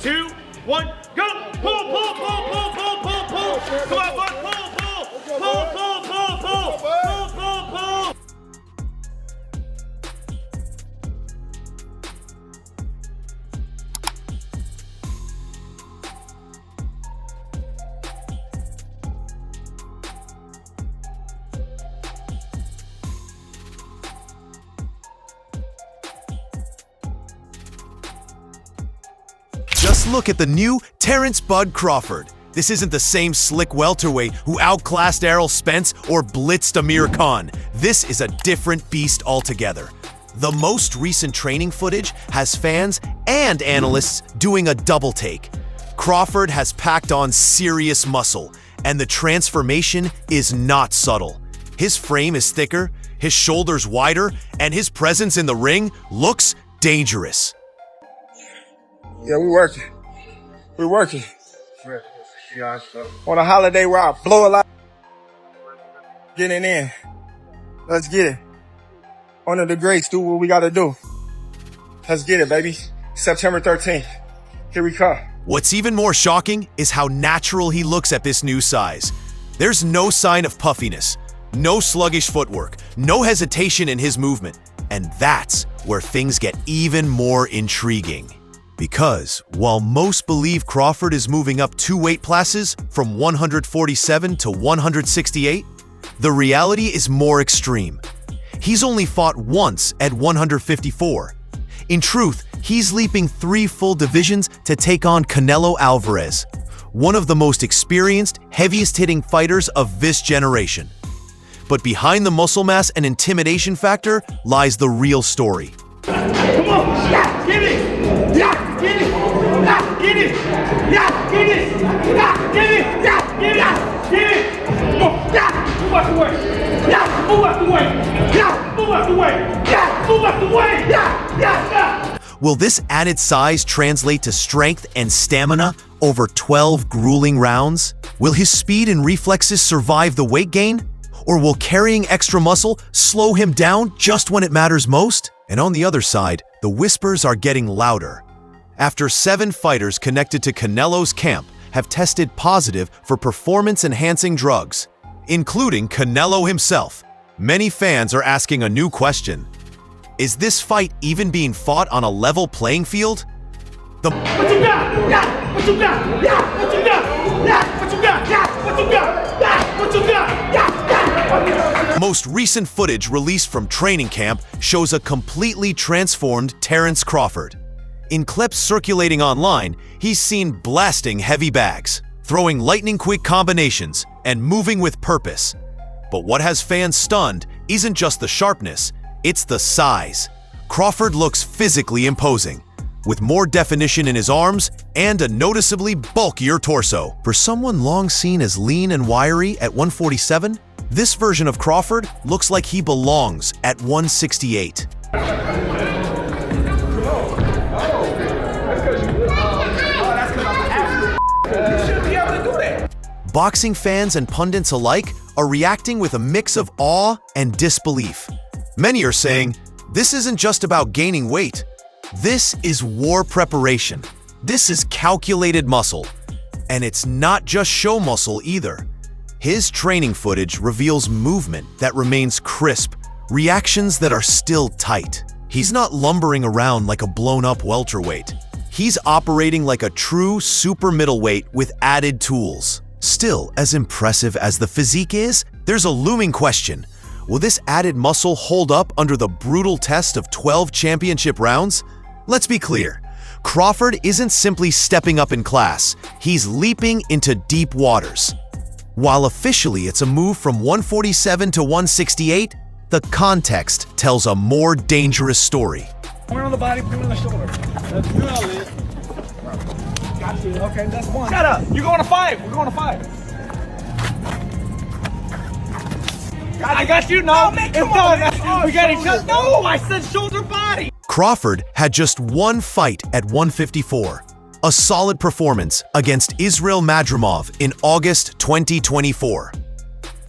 2, 1, go! Pull, pull, pull, pull, pull, pull, pull! Come on, bud, pull, pull! Pull, pull, pull, pull! Pull, pull, pull! Just look at the new Terence "Bud" Crawford. This isn't the same slick welterweight who outclassed Errol Spence or blitzed Amir Khan. This is a different beast altogether. The most recent training footage has fans and analysts doing a double take. Crawford has packed on serious muscle, and the transformation is not subtle. His frame is thicker, his shoulders wider, and his presence in the ring looks dangerous. Yeah, we're working. We're working. On a holiday where I blow a lot. Getting in. Let's get it. Honor the greats, do what we gotta do. Let's get it, baby. September 13th. Here we come. What's even more shocking is how natural he looks at this new size. There's no sign of puffiness, no sluggish footwork, no hesitation in his movement. And that's where things get even more intriguing. Because while most believe Crawford is moving up 2 weight classes from 147 to 168, the reality is more extreme. He's only fought once at 154. In truth, he's leaping 3 full divisions to take on Canelo Alvarez, one of the most experienced, heaviest-hitting fighters of this generation. But behind the muscle mass and intimidation factor lies the real story. Come on! Yeah, get it! Yeah, get it! Yeah, get it! Yeah, get it! Yeah, get it! Yeah, get it! Get it! Yeah, move out the way! Yeah, move out the way! Yeah, move out the way! Yeah, move out the way! Yeah! Will this added size translate to strength and stamina over 12 grueling rounds? Will his speed and reflexes survive the weight gain? Or will carrying extra muscle slow him down just when it matters most? And on the other side, the whispers are getting louder. After 7 fighters connected to Canelo's camp have tested positive for performance-enhancing drugs, including Canelo himself, many fans are asking a new question. Is this fight even being fought on a level playing field? What you got? Yeah! What you got? Yeah! What you got? Yeah! What you got? Yeah! What you got? Yeah! What you got? Yeah! Most recent footage released from training camp shows a completely transformed Terence Crawford. In clips circulating online, he's seen blasting heavy bags, throwing lightning-quick combinations, and moving with purpose. But what has fans stunned isn't just the sharpness, it's the size. Crawford looks physically imposing, with more definition in his arms and a noticeably bulkier torso. For someone long seen as lean and wiry at 147, this version of Crawford looks like he belongs at 168. Boxing fans and pundits alike are reacting with a mix of awe and disbelief. Many are saying, this isn't just about gaining weight. This is war preparation. This is calculated muscle. And it's not just show muscle either. His training footage reveals movement that remains crisp, reactions that are still tight. He's not lumbering around like a blown-up welterweight. He's operating like a true super middleweight with added tools. Still, as impressive as the physique is, there's a looming question. Will this added muscle hold up under the brutal test of 12 championship rounds? Let's be clear. Crawford isn't simply stepping up in class. He's leaping into deep waters. While officially it's a move from 147 to 168, the context tells a more dangerous story. Point on the body, point on the shoulder. That's good. Got you. Okay, that's one. Shut up. You're going to 5. We're going to 5. I got you. No, man, come on. We got each other. No, I said shoulder body. Crawford had just one fight at 154. A solid performance against Israel Madrimov in August 2024.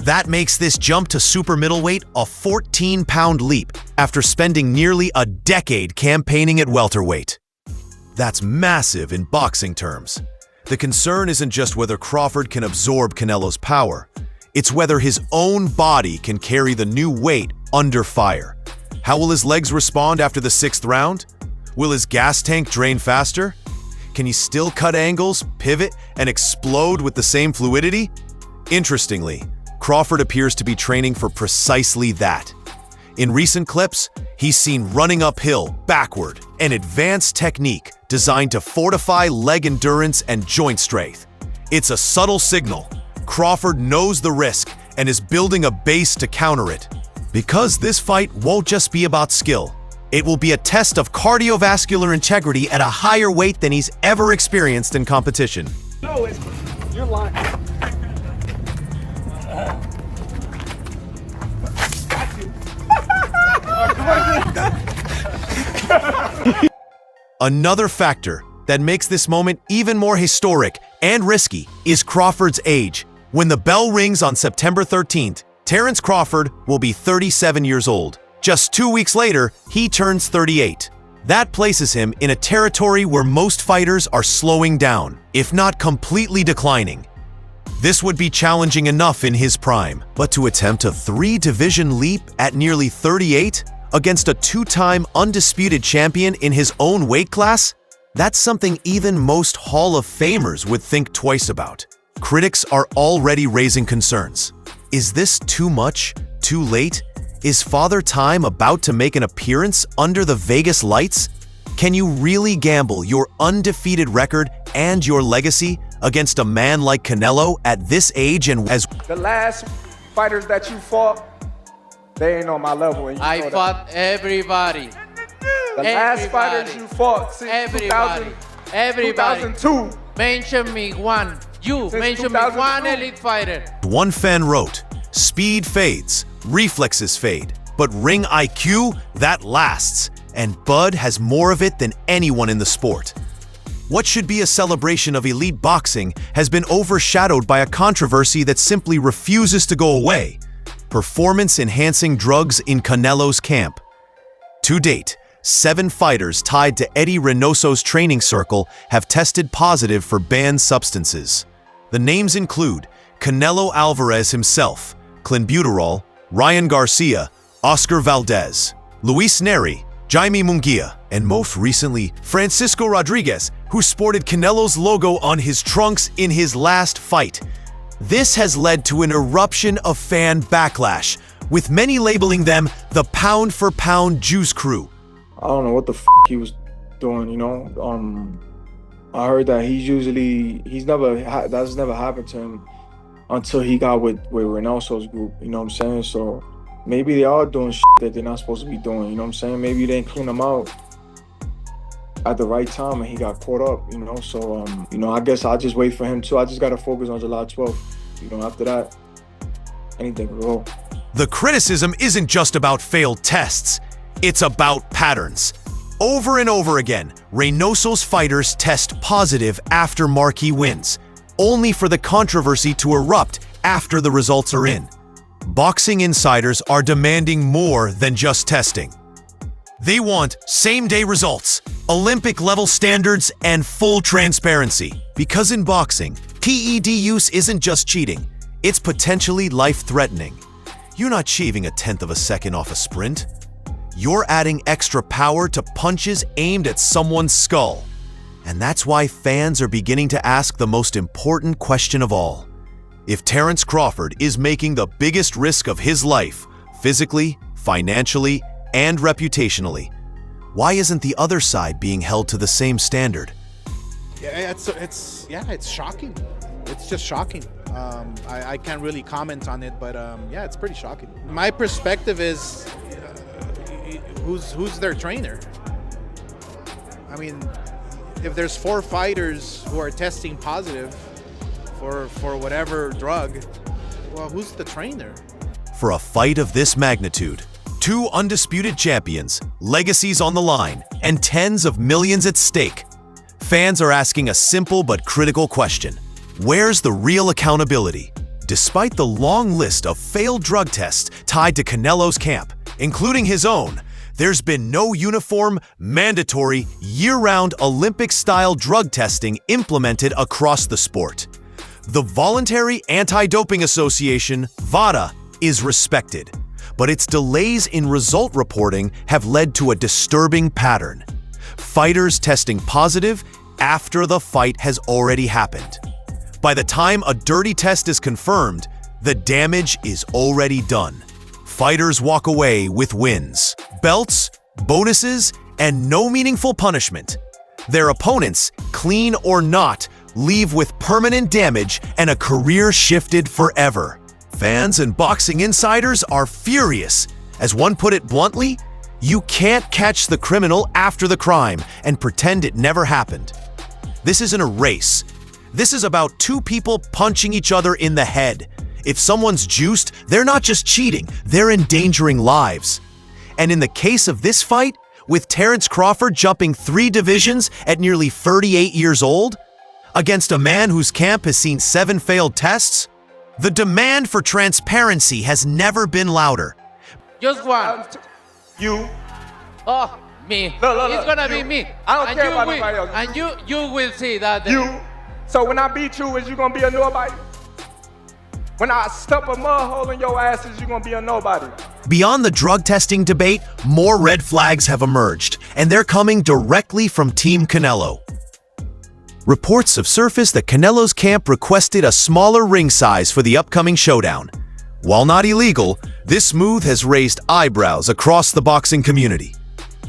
That makes this jump to super middleweight a 14-pound leap after spending nearly a decade campaigning at welterweight. That's massive in boxing terms. The concern isn't just whether Crawford can absorb Canelo's power. It's whether his own body can carry the new weight under fire. How will his legs respond after the 6th round? Will his gas tank drain faster? Can he still cut angles, pivot, and explode with the same fluidity? Interestingly, Crawford appears to be training for precisely that. In recent clips, he's seen running uphill, backward, an advanced technique designed to fortify leg endurance and joint strength. It's a subtle signal. Crawford knows the risk and is building a base to counter it. Because this fight won't just be about skill. It will be a test of cardiovascular integrity at a higher weight than he's ever experienced in competition. No, you're lying. Another factor that makes this moment even more historic and risky is Crawford's age. When the bell rings on September 13th, Terence Crawford will be 37 years old. Just 2 weeks later, he turns 38. That places him in a territory where most fighters are slowing down, if not completely declining. This would be challenging enough in his prime, but to attempt a 3-division leap at nearly 38 against a 2-time undisputed champion in his own weight class? That's something even most Hall of Famers would think twice about. Critics are already raising concerns. Is this too much? Too late? Is Father Time about to make an appearance under the Vegas lights? Can you really gamble your undefeated record and your legacy against a man like Canelo at this age and as The last fighters that you fought, they ain't on my level. And you I know fought everybody. that. The last fighters you fought since Everybody. 2000, Everybody. 2002. Mention me one. You Since mention me 2002. one elite fighter. one fan wrote, "Speed fades, reflexes fade, but ring IQ, that lasts, and Bud has more of it than anyone in the sport." What should be a celebration of elite boxing has been overshadowed by a controversy that simply refuses to go away: performance-enhancing drugs in Canelo's camp. To date, 7 fighters tied to Eddie Reynoso's training circle have tested positive for banned substances. The names include Canelo Alvarez himself, clenbuterol, Ryan Garcia, Oscar Valdez, Luis Neri, Jaime Munguia, and most recently, Francisco Rodriguez, who sported Canelo's logo on his trunks in his last fight. This has led to an eruption of fan backlash, with many labeling them the pound-for-pound juice crew. I don't know what the he was doing, you know. I heard that that's never happened to him until he got with Reynoso's group, you know what I'm saying? So maybe they are doing that they're not supposed to be doing, you know what I'm saying? Maybe they didn't clean him out at the right time and he got caught up, you know? So, you know, I guess I'll just wait for him too. I just got to focus on July 12th. You know, after that, anything can go. The criticism isn't just about failed tests, it's about patterns. Over and over again, Reynoso's fighters test positive after marquee wins, only for the controversy to erupt after the results are in. Boxing insiders are demanding more than just testing. They want same-day results, Olympic-level standards, and full transparency. Because in boxing, PED use isn't just cheating, it's potentially life-threatening. You're not shaving a tenth of a second off a sprint. You're adding extra power to punches aimed at someone's skull. And that's why fans are beginning to ask the most important question of all. If Terence Crawford is making the biggest risk of his life, physically, financially, and reputationally, why isn't the other side being held to the same standard? Yeah, it's shocking. It's just shocking. I can't really comment on it, but yeah, it's pretty shocking. My perspective is, who's their trainer? I mean, if there's 4 fighters who are testing positive for whatever drug, well, who's the trainer? For a fight of this magnitude, 2 undisputed champions, legacies on the line, and tens of millions at stake, fans are asking a simple but critical question. Where's the real accountability? Despite the long list of failed drug tests tied to Canelo's camp, including his own, there's been no uniform, mandatory, year-round Olympic-style drug testing implemented across the sport. The Voluntary Anti-Doping Association, VADA, is respected, but its delays in result reporting have led to a disturbing pattern. Fighters testing positive after the fight has already happened. By the time a dirty test is confirmed, the damage is already done. Fighters walk away with wins, belts, bonuses, and no meaningful punishment. Their opponents, clean or not, leave with permanent damage and a career shifted forever. Fans and boxing insiders are furious. As one put it bluntly, you can't catch the criminal after the crime and pretend it never happened. This isn't a race. This is about two people punching each other in the head. If someone's juiced, they're not just cheating, they're endangering lives. And in the case of this fight, with Terence Crawford jumping 3 divisions at nearly 38 years old, against a man whose camp has seen 7 failed tests, the demand for transparency has never been louder. Just one. You. Oh, me. Look, It's gonna you. be me. I don't And care you about will- nobody else. And you will see that. You. So when I beat you, is you gonna be a nobody? When I stuff a mud hole in your ass, is you gonna be a nobody? Beyond the drug testing debate, more red flags have emerged, and they're coming directly from Team Canelo. Reports have surfaced that Canelo's camp requested a smaller ring size for the upcoming showdown. While not illegal, this move has raised eyebrows across the boxing community.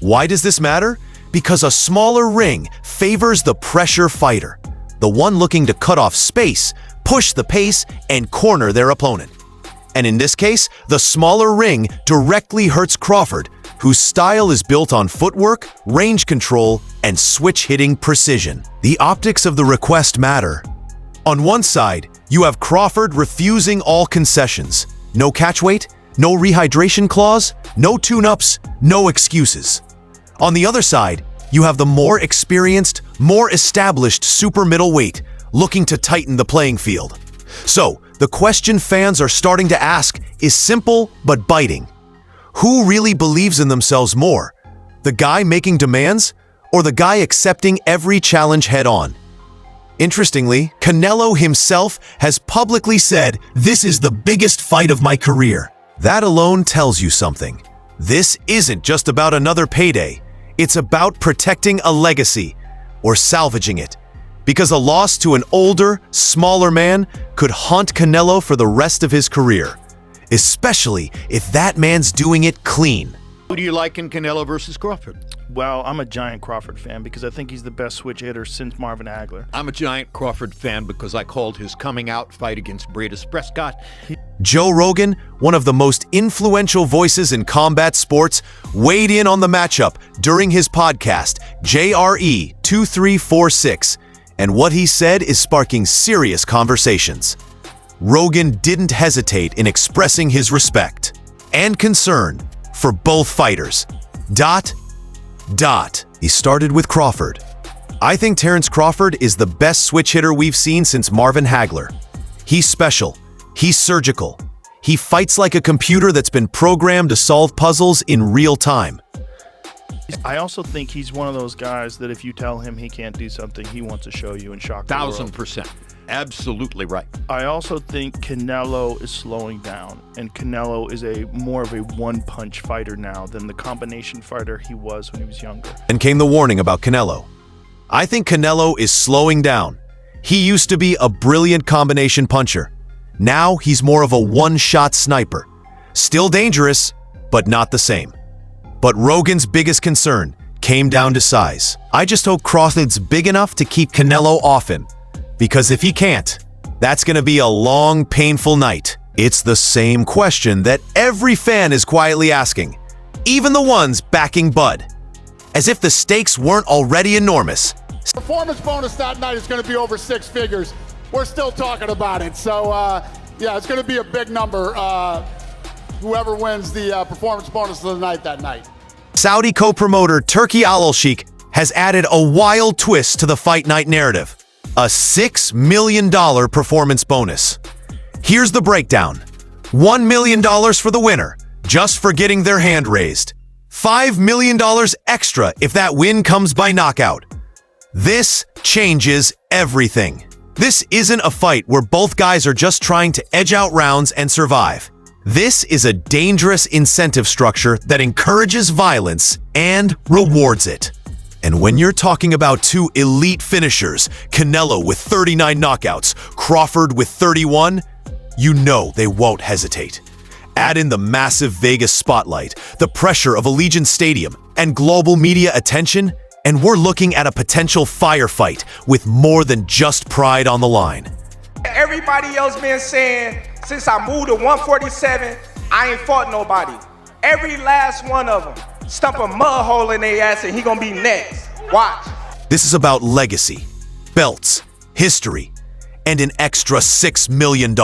Why does this matter? Because a smaller ring favors the pressure fighter, the one looking to cut off space, push the pace, and corner their opponent. And in this case, the smaller ring directly hurts Crawford, whose style is built on footwork, range control, and switch-hitting precision. The optics of the request matter. On one side, you have Crawford refusing all concessions. No catch weight, no rehydration clause, no tune-ups, no excuses. On the other side, you have the more experienced, more established super middleweight looking to tighten the playing field. So, the question fans are starting to ask is simple but biting. Who really believes in themselves more? The guy making demands or the guy accepting every challenge head-on? Interestingly, Canelo himself has publicly said, "This is the biggest fight of my career." That alone tells you something. This isn't just about another payday. It's about protecting a legacy or salvaging it. Because a loss to an older, smaller man could haunt Canelo for the rest of his career, especially if that man's doing it clean. Who do you like in Canelo versus Crawford? Well, I'm a giant Crawford fan because I think he's the best switch hitter since Marvin Hagler. I'm a giant Crawford fan because I called his coming out fight against Bradis Prescott. Joe Rogan, one of the most influential voices in combat sports, weighed in on the matchup during his podcast, JRE 2346, and what he said is sparking serious conversations. Rogan didn't hesitate in expressing his respect and concern for both fighters. He started with Crawford. I think Terence Crawford is the best switch hitter we've seen since Marvin Hagler. He's special. He's surgical. He fights like a computer that's been programmed to solve puzzles in real time. I also think he's one of those guys that if you tell him he can't do something, he wants to show you and shock the world. 1,000%. Absolutely right. I also think Canelo is slowing down, and Canelo is more of a one-punch fighter now than the combination fighter he was when he was younger. And came the warning about Canelo. I think Canelo is slowing down. He used to be a brilliant combination puncher. Now he's more of a one-shot sniper. Still dangerous, but not the same. But Rogan's biggest concern came down to size. I just hope Crawford's big enough to keep Canelo off him. Because if he can't, that's going to be a long, painful night. It's the same question that every fan is quietly asking, even the ones backing Bud. As if the stakes weren't already enormous. Performance bonus that night is going to be over 6 figures. We're still talking about it. So, yeah, it's going to be a big number. Whoever wins the performance bonus of the night that night. Saudi co-promoter Turki Al-Sheikh has added a wild twist to the fight night narrative. A $6 million performance bonus. Here's the breakdown. $1 million for the winner, just for getting their hand raised. $5 million extra if that win comes by knockout. This changes everything. This isn't a fight where both guys are just trying to edge out rounds and survive. This is a dangerous incentive structure that encourages violence and rewards it. And when you're talking about two elite finishers, Canelo with 39 knockouts, Crawford with 31, you know they won't hesitate. Add in the massive Vegas spotlight, the pressure of Allegiant Stadium, and global media attention, and we're looking at a potential firefight with more than just pride on the line. Everybody else been saying, since I moved to 147, I ain't fought nobody. Every last one of them. Stump a mud hole in their ass and he gonna be next. Watch. This is about legacy, belts, history, and an extra $6 million.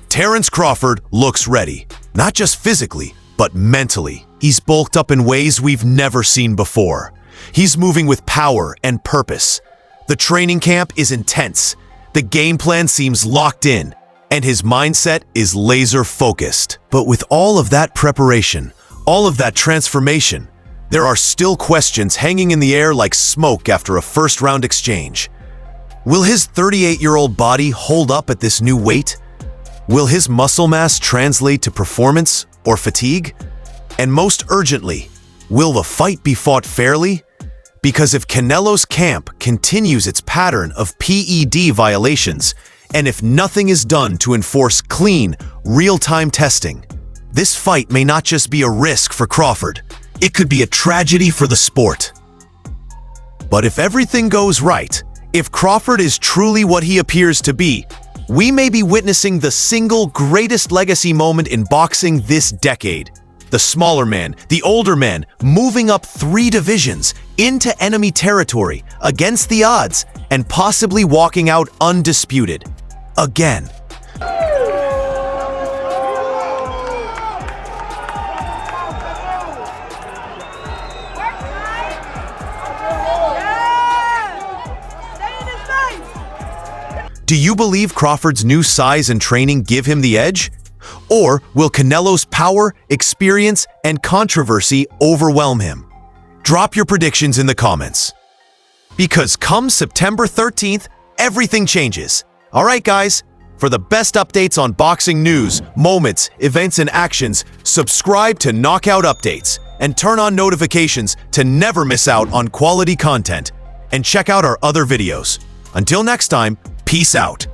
Terence Crawford looks ready, not just physically, but mentally. He's bulked up in ways we've never seen before. He's moving with power and purpose. The training camp is intense. The game plan seems locked in, and his mindset is laser-focused. But with all of that preparation, all of that transformation, there are still questions hanging in the air like smoke after a first-round exchange. Will his 38-year-old body hold up at this new weight? Will his muscle mass translate to performance or fatigue? And most urgently, will the fight be fought fairly? Because if Canelo's camp continues its pattern of PED violations, and if nothing is done to enforce clean, real-time testing, this fight may not just be a risk for Crawford, it could be a tragedy for the sport. But if everything goes right, if Crawford is truly what he appears to be, we may be witnessing the single greatest legacy moment in boxing this decade. The smaller man, the older man, moving up 3 divisions into enemy territory against the odds and possibly walking out undisputed. Again. Do you believe Crawford's new size and training give him the edge? Or will Canelo's power, experience, and controversy overwhelm him? Drop your predictions in the comments. Because come September 13th, everything changes. All right, guys, for the best updates on boxing news, moments, events, and actions, subscribe to Knockout Updates and turn on notifications to never miss out on quality content. And check out our other videos. Until next time, peace out.